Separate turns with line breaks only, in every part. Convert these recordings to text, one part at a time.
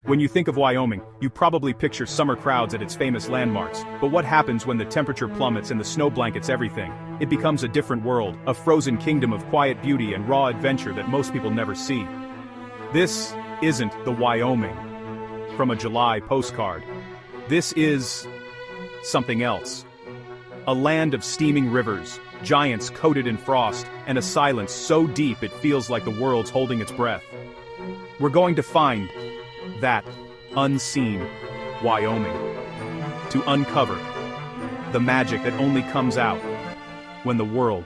When you think of Wyoming, you probably picture summer crowds at its famous landmarks, but what happens when the temperature plummets and the snow blankets everything? It becomes a different world, a frozen kingdom of quiet beauty and raw adventure that most people never see. This isn't the Wyoming from a July postcard. This is something else. A land of steaming rivers, giants coated in frost, and a silence so deep it feels like the world's holding its breath. We're going to find that unseen Wyoming, to uncover the magic that only comes out when the world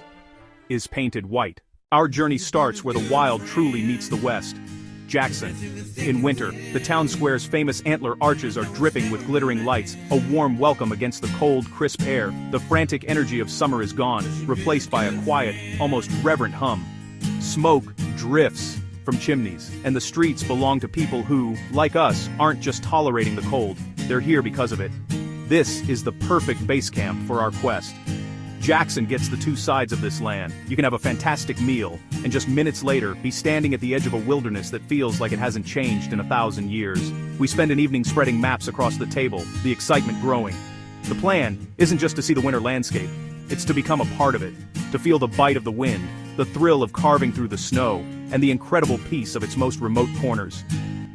is painted white. Our journey starts where the wild truly meets the west. Jackson. In winter, the town square's famous antler arches are dripping with glittering lights, a warm welcome against the cold, crisp air. The frantic energy of summer is gone, replaced by a quiet, almost reverent hum. Smoke drifts from chimneys, and the streets belong to people who, like us, aren't just tolerating the cold, they're here because of it. This is the perfect base camp for our quest. Jackson gets the two sides of this land. You can have a fantastic meal, and just minutes later, be standing at the edge of a wilderness that feels like it hasn't changed in 1,000 years. We spend an evening spreading maps across the table, the excitement growing. The plan isn't just to see the winter landscape, it's to become a part of it, to feel the bite of the wind, the thrill of carving through the snow, and the incredible peace of its most remote corners.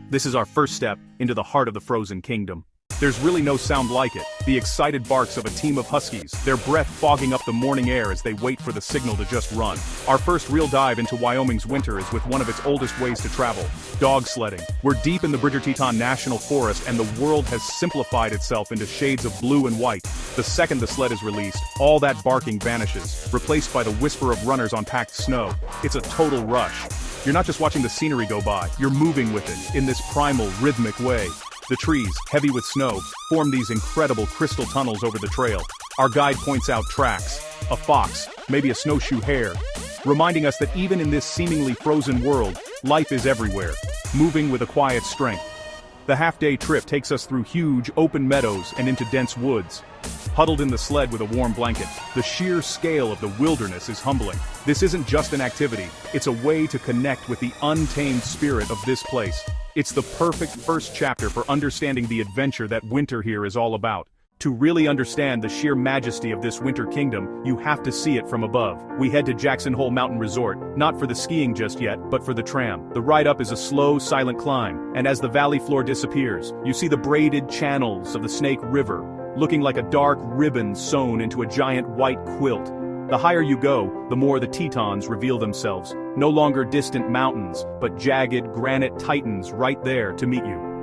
This is our first step into the heart of the frozen kingdom. There's really no sound like it, the excited barks of a team of huskies, their breath fogging up the morning air as they wait for the signal to just run. Our first real dive into Wyoming's winter is with one of its oldest ways to travel, dog sledding. We're deep in the Bridger-Teton National Forest and the world has simplified itself into shades of blue and white. The second the sled is released, all that barking vanishes, replaced by the whisper of runners on packed snow. It's a total rush. You're not just watching the scenery go by, you're moving with it, in this primal, rhythmic way. The trees, heavy with snow, form these incredible crystal tunnels over the trail. Our guide points out tracks, a fox, maybe a snowshoe hare, reminding us that even in this seemingly frozen world, life is everywhere, moving with a quiet strength. The half-day trip takes us through huge, open meadows and into dense woods. Huddled in the sled with a warm blanket, the sheer scale of the wilderness is humbling. This isn't just an activity, it's a way to connect with the untamed spirit of this place. It's the perfect first chapter for understanding the adventure that winter here is all about. To really understand the sheer majesty of this winter kingdom, you have to see it from above. We head to Jackson Hole Mountain Resort, not for the skiing just yet, but for the tram. The ride up is a slow, silent climb, and as the valley floor disappears, you see the braided channels of the Snake River, looking like a dark ribbon sewn into a giant white quilt. The higher you go, the more the Tetons reveal themselves, no longer distant mountains, but jagged granite titans right there to meet you.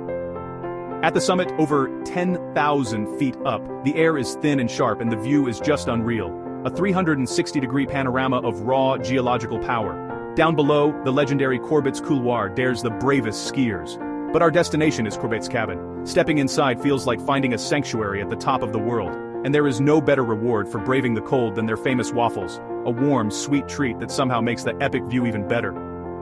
At the summit, over 10,000 feet up, the air is thin and sharp and the view is just unreal. A 360-degree panorama of raw geological power. Down below, the legendary Corbett's Couloir dares the bravest skiers. But our destination is Corbett's cabin. Stepping inside feels like finding a sanctuary at the top of the world. And there is no better reward for braving the cold than their famous waffles, a warm, sweet treat that somehow makes the epic view even better.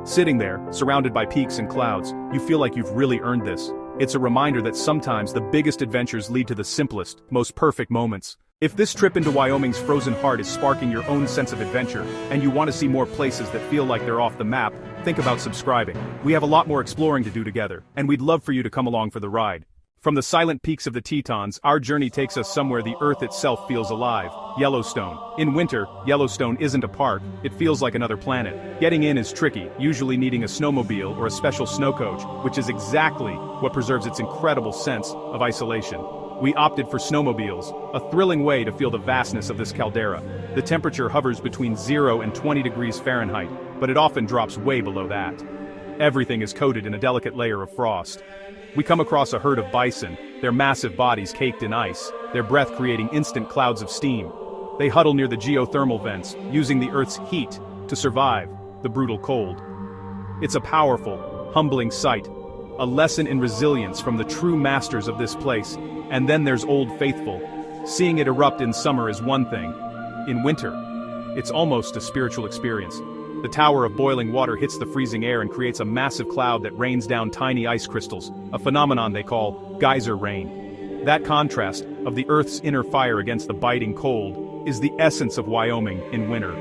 Sitting there, surrounded by peaks and clouds, you feel like you've really earned this. It's a reminder that sometimes the biggest adventures lead to the simplest, most perfect moments. If this trip into Wyoming's frozen heart is sparking your own sense of adventure, and you want to see more places that feel like they're off the map, think about subscribing. We have a lot more exploring to do together, and we'd love for you to come along for the ride. From the silent peaks of the Tetons, our journey takes us somewhere the earth itself feels alive, Yellowstone. In winter, Yellowstone isn't a park, it feels like another planet. Getting in is tricky, usually needing a snowmobile or a special snow coach, which is exactly what preserves its incredible sense of isolation. We opted for snowmobiles, a thrilling way to feel the vastness of this caldera. The temperature hovers between 0 and 20 degrees Fahrenheit, but it often drops way below that. Everything is coated in a delicate layer of frost. We come across a herd of bison, their massive bodies caked in ice, their breath creating instant clouds of steam. They huddle near the geothermal vents, using the Earth's heat to survive the brutal cold. It's a powerful, humbling sight, a lesson in resilience from the true masters of this place. And then there's Old Faithful. Seeing it erupt in summer is one thing. In winter, it's almost a spiritual experience. The tower of boiling water hits the freezing air and creates a massive cloud that rains down tiny ice crystals, a phenomenon they call geyser rain. That contrast of the Earth's inner fire against the biting cold is the essence of Wyoming in winter.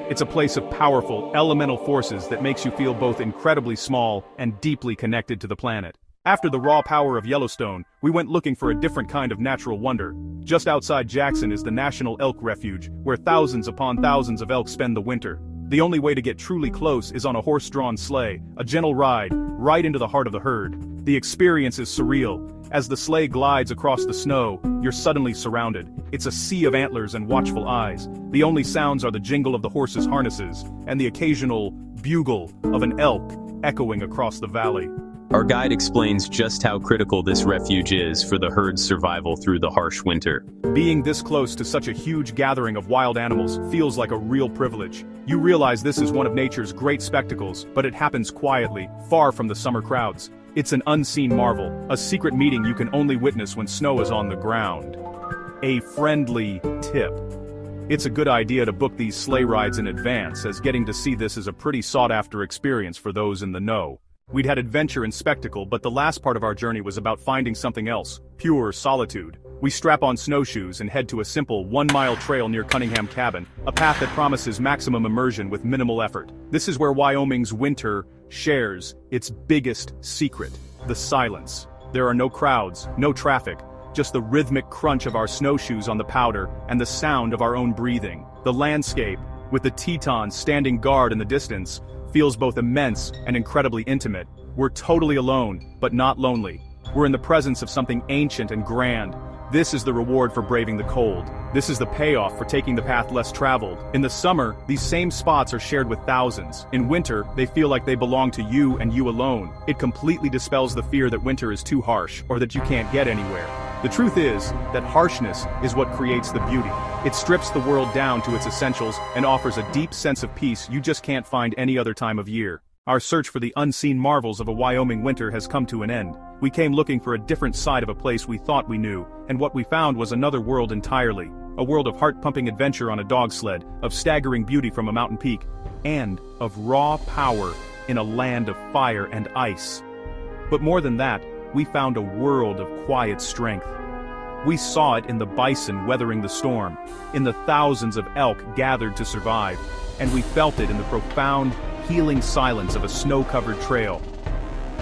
It's a place of powerful, elemental forces that makes you feel both incredibly small and deeply connected to the planet. After the raw power of Yellowstone, we went looking for a different kind of natural wonder. Just outside Jackson is the National Elk Refuge, where thousands upon thousands of elk spend the winter. The only way to get truly close is on a horse-drawn sleigh, a gentle ride, right into the heart of the herd. The experience is surreal. As the sleigh glides across the snow, you're suddenly surrounded. It's a sea of antlers and watchful eyes. The only sounds are the jingle of the horses' harnesses, and the occasional bugle of an elk echoing across the valley.
Our guide explains just how critical this refuge is for the herd's survival through the harsh winter.
Being this close to such a huge gathering of wild animals feels like a real privilege. You realize this is one of nature's great spectacles, but it happens quietly, far from the summer crowds. It's an unseen marvel, a secret meeting you can only witness when snow is on the ground. A friendly tip. It's a good idea to book these sleigh rides in advance, as getting to see this is a pretty sought-after experience for those in the know. We'd had adventure and spectacle, but the last part of our journey was about finding something else, pure solitude. We strap on snowshoes and head to a simple 1-mile trail near Cunningham Cabin, a path that promises maximum immersion with minimal effort. This is where Wyoming's winter shares its biggest secret, the silence. There are no crowds, no traffic, just the rhythmic crunch of our snowshoes on the powder and the sound of our own breathing. The landscape, with the Tetons standing guard in the distance, feels both immense and incredibly intimate. We're totally alone, but not lonely. We're in the presence of something ancient and grand. This is the reward for braving the cold. This is the payoff for taking the path less traveled. In the summer, these same spots are shared with thousands. In winter, they feel like they belong to you and you alone. It completely dispels the fear that winter is too harsh or that you can't get anywhere. The truth is that harshness is what creates the beauty. It strips the world down to its essentials and offers a deep sense of peace you just can't find any other time of year. Our search for the unseen marvels of a Wyoming winter has come to an end. We came looking for a different side of a place we thought we knew, and what we found was another world entirely. A world of heart-pumping adventure on a dog sled, of staggering beauty from a mountain peak, and of raw power in a land of fire and ice. But more than that, we found a world of quiet strength. We saw it in the bison weathering the storm, in the thousands of elk gathered to survive, and we felt it in the profound, healing silence of a snow-covered trail.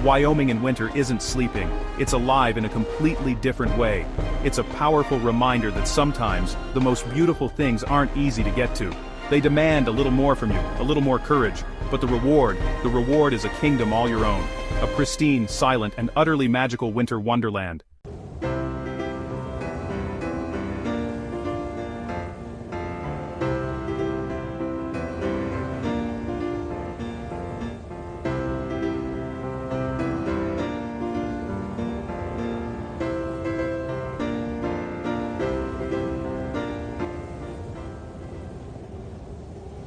Wyoming in winter isn't sleeping, it's alive in a completely different way. It's a powerful reminder that sometimes the most beautiful things aren't easy to get to. They demand a little more from you, a little more courage, but the reward is a kingdom all your own. A pristine, silent, and utterly magical winter wonderland.